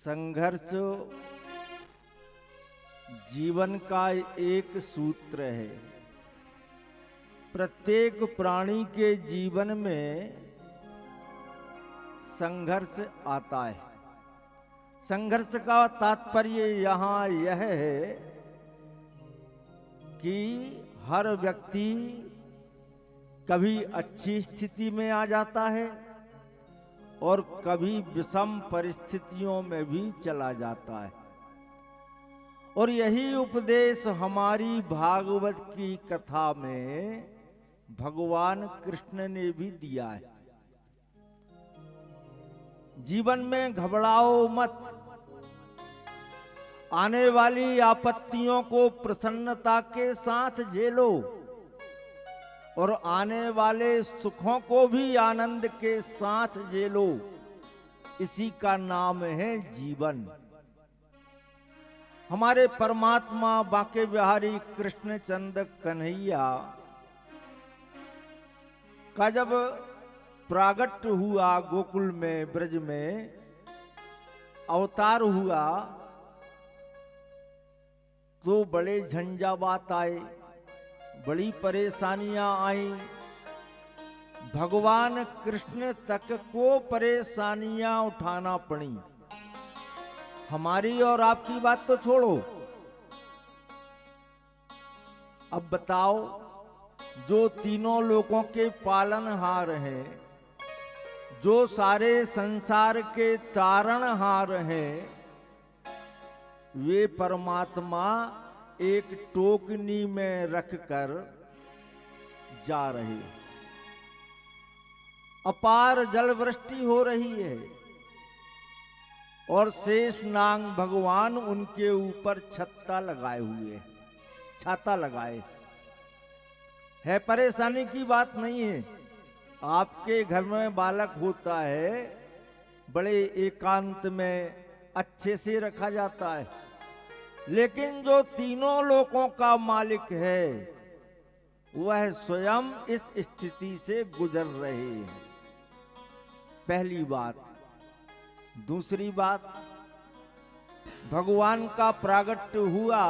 संघर्ष जीवन का एक सूत्र है। प्रत्येक प्राणी के जीवन में संघर्ष आता है। संघर्ष का तात्पर्य यहाँ यह है कि हर व्यक्ति कभी अच्छी स्थिति में आ जाता है और कभी विषम परिस्थितियों में भी चला जाता है। और यही उपदेश हमारी भागवत की कथा में भगवान कृष्ण ने भी दिया है। जीवन में घबराओ मत, आने वाली आपत्तियों को प्रसन्नता के साथ झेलो और आने वाले सुखों को भी आनंद के साथ झेलो। इसी का नाम है जीवन। हमारे परमात्मा बांके बिहारी कृष्णचंद्र कन्हैया का जब प्रागट हुआ गोकुल में, ब्रज में अवतार हुआ, तो बड़े झंझावात आए, बड़ी परेशानियां आई। भगवान कृष्ण तक को परेशानियां उठाना पड़ी। हमारी और आपकी बात तो छोड़ो, अब बताओ, जो तीनों लोगों के पालनहार हैं, जो सारे संसार के तारणहार हैं, वे परमात्मा एक टोकनी में रखकर जा रहे। अपार जलवृष्टि हो रही है और शेषनाग भगवान उनके ऊपर छत्ता लगाए हुए, छाता लगाए है। परेशानी की बात नहीं है। आपके घर में बालक होता है, बड़े एकांत में अच्छे से रखा जाता है, लेकिन जो तीनों लोकों का मालिक है वह स्वयं इस स्थिति से गुजर रहे हैं। पहली बात। दूसरी बात, भगवान का प्रागट्य हुआ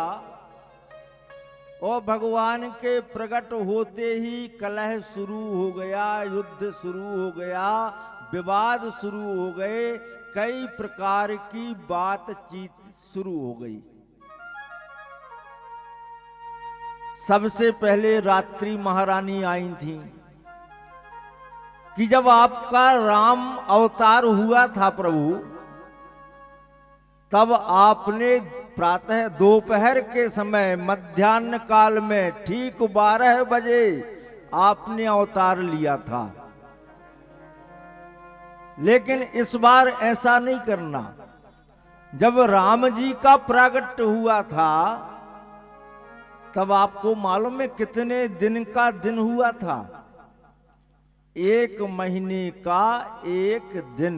और भगवान के प्रकट होते ही कलह शुरू हो गया, युद्ध शुरू हो गया, विवाद शुरू हो गए, कई प्रकार की बातचीत शुरू हो गई। सबसे पहले रात्रि महारानी आई थी कि जब आपका राम अवतार हुआ था प्रभु, तब आपने प्रातः दोपहर के समय मध्याह्न काल में ठीक 12 बजे आपने अवतार लिया था। लेकिन इस बार ऐसा नहीं करना। जब राम जी का प्रागट्य हुआ था तब आपको मालूम है कितने दिन का दिन हुआ था? 1 महीने का 1 दिन,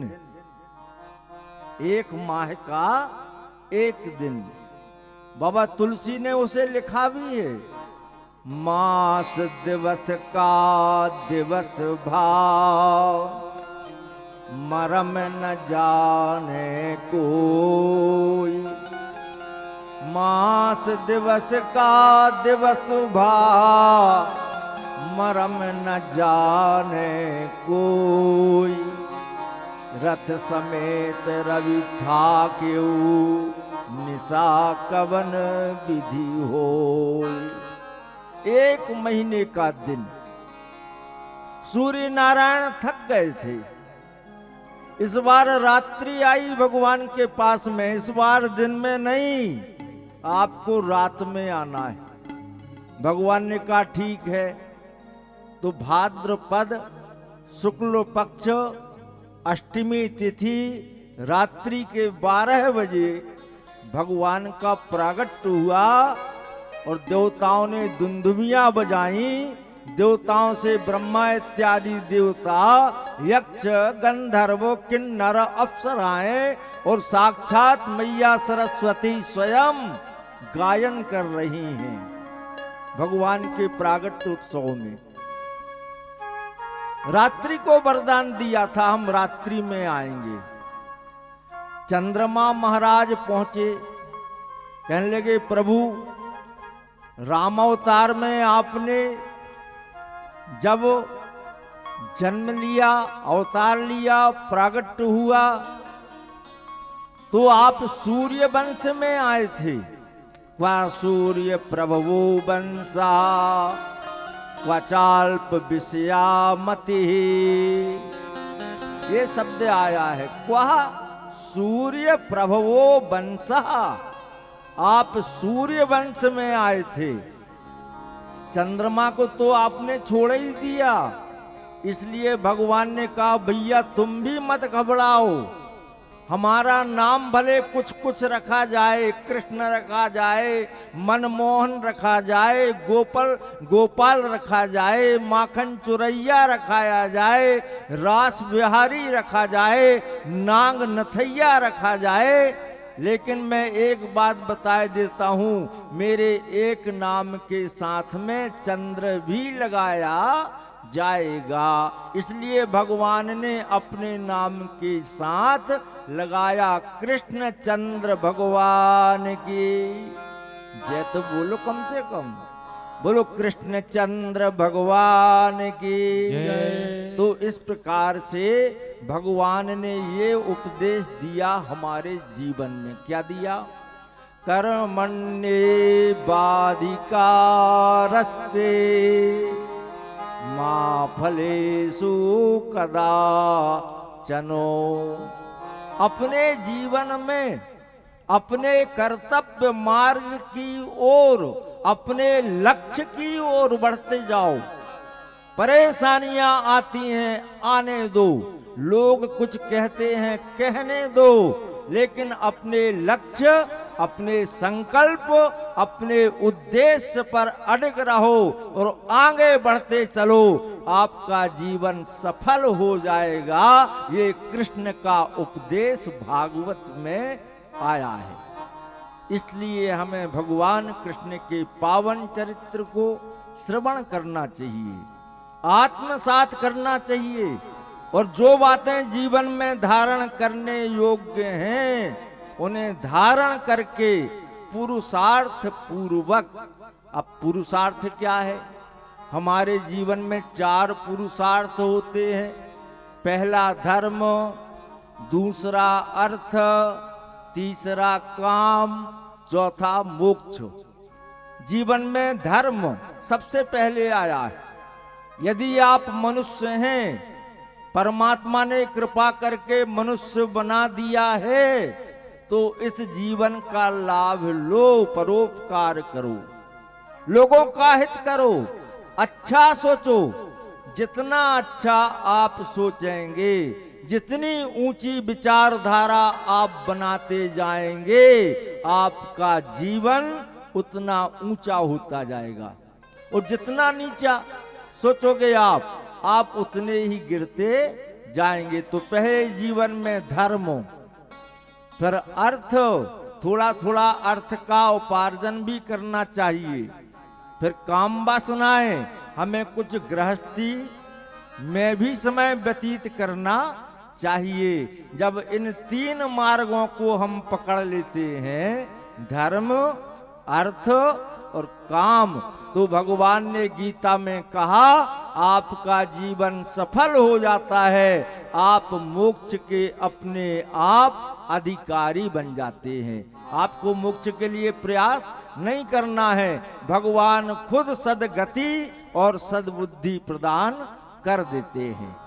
1 माह का 1 दिन। बाबा तुलसी ने उसे लिखा भी है, मास दिवस का दिवस भाव, मरम न जाने कोई। मास दिवस का दिवस भाव, मरम न जाने कोई। रथ समेत रवि था क्यों, निशा कवन विधि हो। 1 महीने का दिन। सूर्य नारायण थक गए थे। इस बार रात्रि आई भगवान के पास में, इस बार दिन में नहीं, आपको रात में आना है। भगवान ने कहा ठीक है। तो भाद्रपद शुक्ल पक्ष अष्टमी तिथि रात्रि के 12 बजे भगवान का प्रागट्य हुआ और देवताओं ने दुंदुभियां बजाई। देवताओं से ब्रह्मा इत्यादि देवता, यक्ष, गंधर्व, किन्नर, अप्सराएं और साक्षात मैया सरस्वती स्वयं गायन कर रही हैं भगवान के प्रागट्य उत्सव में। रात्रि को वरदान दिया था, हम रात्रि में आएंगे। चंद्रमा महाराज पहुंचे, कहने लगे प्रभु रामावतार में आपने जब जन्म लिया, अवतार लिया, प्रकट हुआ तो आप सूर्य वंश में आए थे। क्वा सूर्य प्रभवो वंशा क्वचाल्प विषयामति, ये शब्द आया है। क्वा सूर्य प्रभवो वंशा, आप सूर्य वंश में आए थे। चंद्रमा को तो आपने छोड़ ही दिया, इसलिए भगवान ने कहा भैया तुम भी मत घबराओ, हमारा नाम भले कुछ कुछ रखा जाए, कृष्ण रखा जाए, मनमोहन रखा जाए, गोपाल रखा जाए, माखन चुरैया रखाया जाए, रास बिहारी रखा जाए, नाग नथैया रखा जाए, लेकिन मैं एक बात बता देता हूं, मेरे एक नाम के साथ में चंद्र भी लगाया जाएगा। इसलिए भगवान ने अपने नाम के साथ लगाया कृष्ण चंद्र भगवान की जय। तो बोलो कम से कम, बोलो कृष्ण चंद्र भगवान की जय। तो इस प्रकार से भगवान ने ये उपदेश दिया हमारे जीवन में। क्या दिया? कर्मण्ये बाधिका रस्ते मा फलेषु कदाचनो। अपने जीवन में अपने कर्तव्य मार्ग की ओर, अपने लक्ष्य की ओर बढ़ते जाओ। परेशानियां आती हैं, आने दो, लोग कुछ कहते हैं, कहने दो, लेकिन अपने लक्ष्य, अपने संकल्प, अपने उद्देश्य पर अड़ग रहो और आगे बढ़ते चलो, आपका जीवन सफल हो जाएगा। ये कृष्ण का उपदेश भागवत में आया है। इसलिए हमें भगवान कृष्ण के पावन चरित्र को श्रवण करना चाहिए, आत्मसात करना चाहिए, और जो बातें जीवन में धारण करने योग्य हैं उन्हें धारण करके पुरुषार्थ पूर्वक। अब पुरुषार्थ क्या है? हमारे जीवन में 4 पुरुषार्थ होते हैं। पहला धर्म, दूसरा अर्थ, तीसरा काम, चौथा मोक्ष। जीवन में धर्म सबसे पहले आया है। यदि आप मनुष्य हैं, परमात्मा ने कृपा करके मनुष्य बना दिया है, तो इस जीवन का लाभ लो, परोपकार करो, लोगों का हित करो, अच्छा सोचो। जितना अच्छा आप सोचेंगे, जितनी ऊंची विचारधारा आप बनाते जाएंगे, आपका जीवन उतना ऊंचा होता जाएगा। और जितना नीचा सोचोगे आप उतने ही गिरते जाएंगे। तो पहले जीवन में धर्म, फिर अर्थ, थोड़ा थोड़ा अर्थ का उपार्जन भी करना चाहिए। फिर काम वासनाएं, हमें कुछ गृहस्थी में भी समय व्यतीत करना चाहिए। जब इन 3 मार्गों को हम पकड़ लेते हैं, धर्म, अर्थ और काम, तो भगवान ने गीता में कहा आपका जीवन सफल हो जाता है, आप मोक्ष के अपने आप अधिकारी बन जाते हैं। आपको मोक्ष के लिए प्रयास नहीं करना है, भगवान खुद सद्गति और सद्बुद्धि प्रदान कर देते हैं।